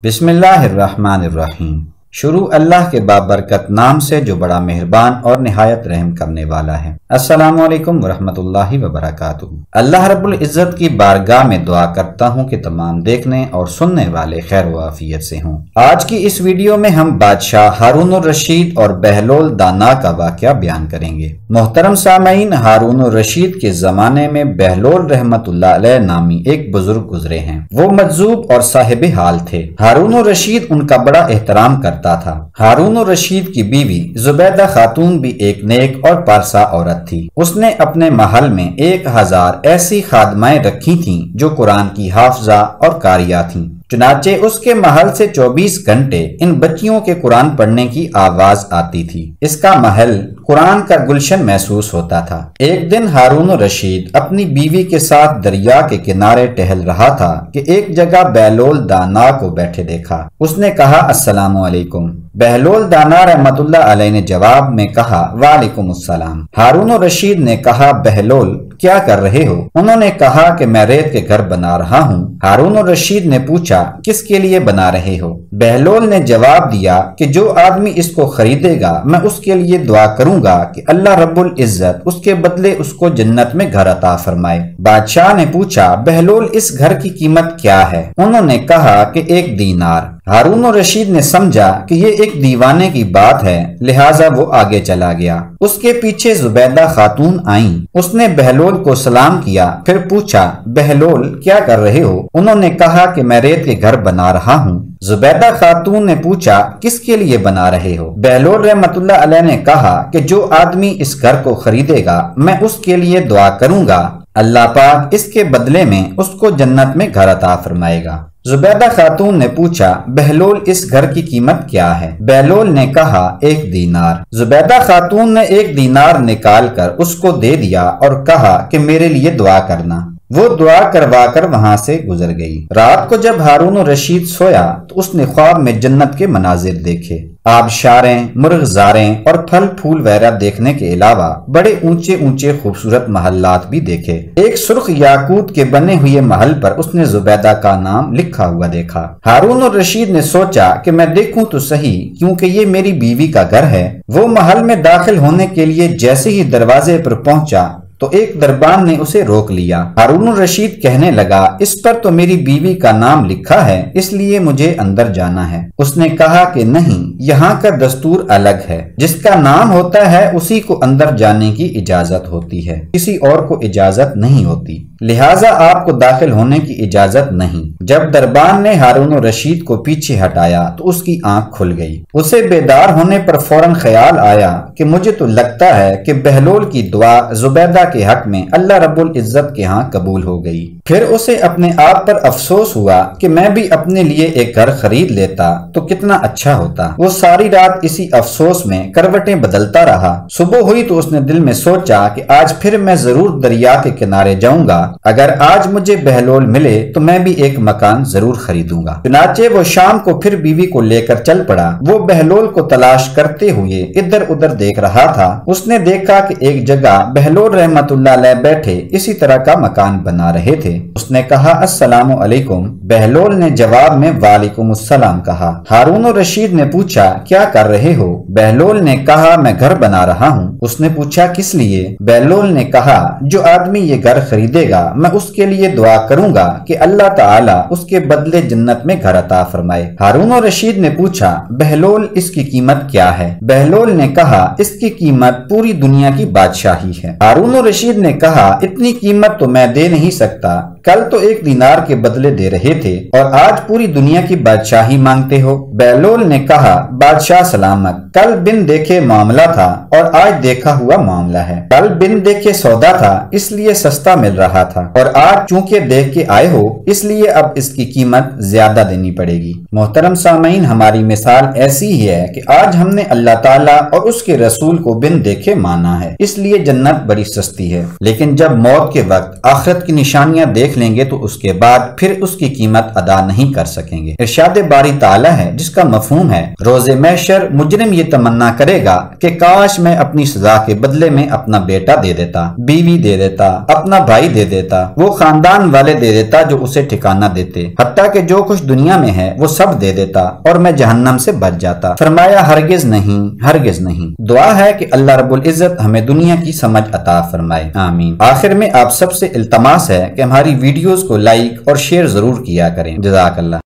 بسم اللہ الرحمن الرحیم۔ شروع اللہ کے بابرکت نام سے جو بڑا مہربان اور نہایت رحم کرنے والا ہے۔ السلام علیکم ورحمۃ اللہ وبرکاتہ۔ اللہ رب العزت کی بارگاہ میں دعا کرتا ہوں کہ تمام دیکھنے اور سننے والے خیر و عافیت سے ہوں۔ آج کی اس ویڈیو میں ہم بادشاہ ہارون الرشید اور بہلول دانا کا واقعہ بیان کریں گے۔ محترم سامعین، ہارون الرشید کے زمانے میں بہلول رحمت اللہ علیہ نامی ایک بزرگ گزرے ہیں۔ وہ مجذوب اور صاحب حال تھے۔ ہارون الرشید ان کا بڑا احترام کرتا تھا۔ ہارون الرشید کی بیوی زبیدہ خاتون بھی ایک نیک اور پارسا عورت تھی۔ اس نے اپنے محل میں 1000 ایسی خادمائیں رکھی تھیں جو قرآن کی حافظہ اور قاریہ تھیں۔ چنانچہ اس کے محل سے 24 گھنٹے ان بچیوں کے قرآن پڑھنے کی آواز آتی تھی۔ اس کا محل قرآن کا گلشن محسوس ہوتا تھا۔ ایک دن ہارون الرشید اپنی بیوی کے ساتھ دریا کے کنارے ٹہل رہا تھا کہ ایک جگہ بہلول دانا کو بیٹھے دیکھا۔ اس نے کہا السلام علیکم۔ بہلول دانا رحمت اللہ علیہ نے جواب میں کہا وعلیکم السلام۔ ہارون الرشید نے کہا بہلول کیا کر رہے ہو؟ انہوں نے کہا کہ میں ریت کے گھر بنا رہا ہوں۔ ہارون الرشید نے پوچھا کس کے لیے بنا رہے ہو؟ بہلول نے جواب دیا کہ جو آدمی اس کو خریدے گا میں اس کے لیے دعا کروں گا کہ اللہ رب العزت اس کے بدلے اس کو جنت میں گھر عطا فرمائے۔ بادشاہ نے پوچھا بہلول اس گھر کی قیمت کیا ہے؟ انہوں نے کہا کہ 1 دینار۔ ہارون الرشید نے سمجھا کہ یہ ایک دیوانے کی بات ہے، لہٰذا وہ آگے چلا گیا۔ اس کے پیچھے زبیدہ خاتون آئیں۔ اس نے بہلول کو سلام کیا، پھر پوچھا بہلول کیا کر رہے ہو؟ انہوں نے کہا کہ میں ریت کے گھر بنا رہا ہوں۔ زبیدہ خاتون نے پوچھا کس کے لیے بنا رہے ہو؟ بہلول رحمت اللہ علیہ نے کہا کہ جو آدمی اس گھر کو خریدے گا میں اس کے لیے دعا کروں گا، اللہ پاک اس کے بدلے میں اس کو جنت میں گھر عطا فرمائے گا۔ زبیدہ خاتون نے پوچھا بہلول اس گھر کی قیمت کیا ہے؟ بہلول نے کہا 1 دینار۔ زبیدہ خاتون نے 1 دینار نکال کر اس کو دے دیا اور کہا کہ میرے لیے دعا کرنا۔ وہ دعا کروا کر وہاں سے گزر گئی۔ رات کو جب ہارون الرشید سویا تو اس نے خواب میں جنت کے مناظر دیکھے۔ آبشاریں، مرغزاریں اور پھل پھول وغیرہ دیکھنے کے علاوہ بڑے اونچے اونچے خوبصورت محلات بھی دیکھے۔ ایک سرخ یاقوت کے بنے ہوئے محل پر اس نے زبیدہ کا نام لکھا ہوا دیکھا۔ ہارون الرشید نے سوچا کہ میں دیکھوں تو صحیح کیونکہ یہ میری بیوی کا گھر ہے۔ وہ محل میں داخل ہونے کے لیے جیسے ہی دروازے پر پہنچا تو ایک دربان نے اسے روک لیا۔ ہارون الرشید کہنے لگا اس پر تو میری بیوی کا نام لکھا ہے، اس لیے مجھے اندر جانا ہے۔ اس نے کہا کہ نہیں، یہاں کا دستور الگ ہے، جس کا نام ہوتا ہے اسی کو اندر جانے کی اجازت ہوتی ہے، کسی اور کو اجازت نہیں ہوتی، لہٰذا آپ کو داخل ہونے کی اجازت نہیں۔ جب دربان نے ہارون الرشید کو پیچھے ہٹایا تو اس کی آنکھ کھل گئی۔ اسے بیدار ہونے پر فوراً خیال آیا کہ مجھے تو لگتا ہے کہ بہلول کی دعا زبیدہ کے حق میں اللہ رب العزت کے ہاں قبول ہو گئی۔ پھر اسے اپنے آپ پر افسوس ہوا کہ میں بھی اپنے لیے ایک گھر خرید لیتا تو کتنا اچھا ہوتا۔ وہ ساری رات اسی افسوس میں کروٹیں بدلتا رہا۔ صبح ہوئی تو اس نے دل میں سوچا کہ آج پھر میں ضرور دریا کے کنارے جاؤں گا، اگر آج مجھے بہلول ملے تو میں بھی ایک مکان ضرور خریدوں گا۔ چنانچہ وہ شام کو پھر بیوی کو لے کر چل پڑا۔ وہ بہلول کو تلاش کرتے ہوئے ادھر ادھر دیکھ رہا تھا۔ اس نے دیکھا کہ ایک جگہ بہلول رحمت اللہ علیہ بیٹھے اسی طرح کا مکان بنا رہے تھے۔ اس نے کہا السلام علیکم۔ بہلول نے جواب میں وعلیکم السلام کہا۔ ہارون الرشید نے پوچھا کیا کر رہے ہو؟ بہلول نے کہا میں گھر بنا رہا ہوں۔ اس نے پوچھا کس لیے؟ بہلول نے کہا جو آدمی یہ گھر خریدے گا میں اس کے لیے دعا کروں گا کہ اللہ تعالیٰ اس کے بدلے جنت میں گھر عطا فرمائے۔ ہارون الرشید نے پوچھا بہلول اس کی قیمت کیا ہے؟ بہلول نے کہا اس کی قیمت پوری دنیا کی بادشاہی ہے۔ ہارون الرشید نے کہا اتنی قیمت تو میں دے نہیں سکتا، کل تو 1 دینار کے بدلے دے رہے تھے اور آج پوری دنیا کی بادشاہی مانگتے ہو۔ بہلول نے کہا بادشاہ سلامت، کل بن دیکھے معاملہ تھا اور آج دیکھا ہوا معاملہ ہے۔ کل بن دیکھے سودا تھا اس لیے سستا مل رہا تھا اور آج چونکہ دیکھ کے آئے ہو اس لیے اب اس کی قیمت زیادہ دینی پڑے گی۔ محترم سامعین، ہماری مثال ایسی ہی ہے کہ آج ہم نے اللہ تعالیٰ اور اس کے رسول کو بن دیکھے مانا ہے، اس لیے جنت بڑی سستی ہے، لیکن جب موت کے وقت آخرت کی نشانیاں دیکھ لیں گے تو اس کے بعد پھر اس کی قیمت ادا نہیں کر سکیں گے۔ ارشاد باری تعالیٰ ہے جس کا مفہوم ہے روز محشر مجرم یہ تمنا کرے گا کہ کاش میں اپنی سزا کے بدلے میں اپنا بیٹا دے دیتا، بیوی دے دیتا، اپنا بھائی دے دیتا، وہ خاندان والے دے دیتا جو اسے ٹھکانہ دیتے، حتیٰ کہ جو کچھ دنیا میں ہے وہ سب دے دیتا اور میں جہنم سے بچ جاتا۔ فرمایا ہرگز نہیں، ہرگز نہیں۔ دعا ہے کہ اللہ رب العزت ہمیں دنیا کی سمجھ عطا فرمائے، آمین۔ آخر میں آپ سب سے التماس ہے کہ ہماری ویڈیوز کو لائک اور شیئر ضرور کیا کریں۔ جزاک اللہ۔